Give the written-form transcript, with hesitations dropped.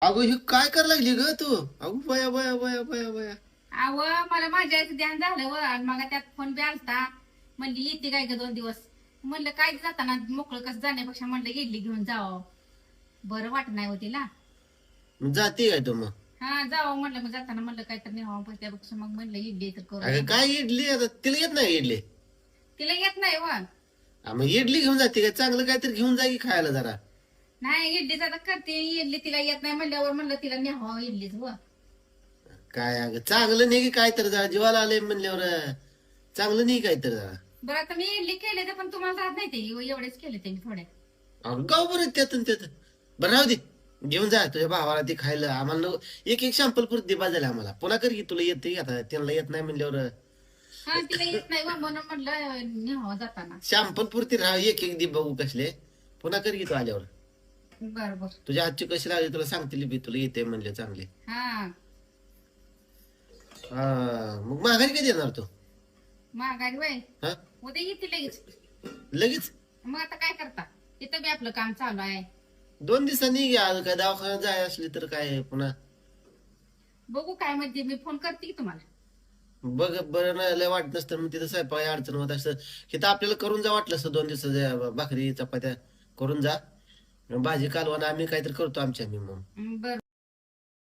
अगं हे काय करायला लागली ग तू? अगो बया बया बया बया बया. अव मला माझ्या आईचं ध्यान झालं व आणि मग त्यात फोन बी आलता. म्हणली येते काय ग 2 दिवस. म्हणलं काय जाताना मोकळं कसं जाण्यापेक्षा म्हणलं इडली घेऊन जावं. बरं वाटत नाही हो तिला. मग जाते काय तू मग? हा जावं म्हणलं मग जाताना म्हणलं काय तर न्यावं पण त्यापेक्षा मग म्हणलं इडली तर करू अगं काय इडली आता तिला येत नाही इडली. तिला येत नाही व. मग इडली घेऊन जाते काय? चांगलं काहीतरी घेऊन जा की खायला जरा. नाही इडलीच आता करते इडली तिला येत नाही म्हणल्यावर म्हणलं तिला न्यावं इडलीच व. काय अगं चांगलं नाही की काय तर जरा जीवाला आले म्हणल्यावर चांगलं नाही काय तर जरा. बरं आता मी इडली केले तर पण तुम्हाला राहत नाही ते एवढेच केले ते मी थोड्या. अगं गाव बरं त्यातून त्यात. बरं राहू दे. घेऊन जा तुझ्या भावाला ते खायला आम्हाला एक एक सॅम्पल पुरत दे बाजायला आम्हाला. पुन्हा कर की तुला येते आता त्यांना येत नाही म्हणल्यावर हा तिला येत नाही व म्हणून म्हणलं न्यावं जाताना. सॅम्पल पुरती राहा एक एक दे बघू कसले. पुन्हा कर की तू आल्यावर. बर बर. तुझ्या हातची कशी लागली तुला सांगतील बी तुला येते म्हणले चांगले. हा मग माघारी कधी येणार तू? महागाई वय हा उद्या येते लगेच. लगेच मग आता काय करता इथं बी आपलं काम चालू आहे. 2 दिवसांनी घ्या काय दवाखान्यात जाय असली तर काय पुन्हा बघू काय म्हणते मी फोन करते की तुम्हाला. बघ बरं नाही लय वाटत नसतं मग तिथं स्वयंपाक अडचण होत असतं. हे तर आपल्याला करून जा वाटलं असतं 2 दिवसाच्या भाकरी चपात्या करून जा. भाजी कालवण आम्ही काहीतरी करतो आमच्या आम्ही मग. बर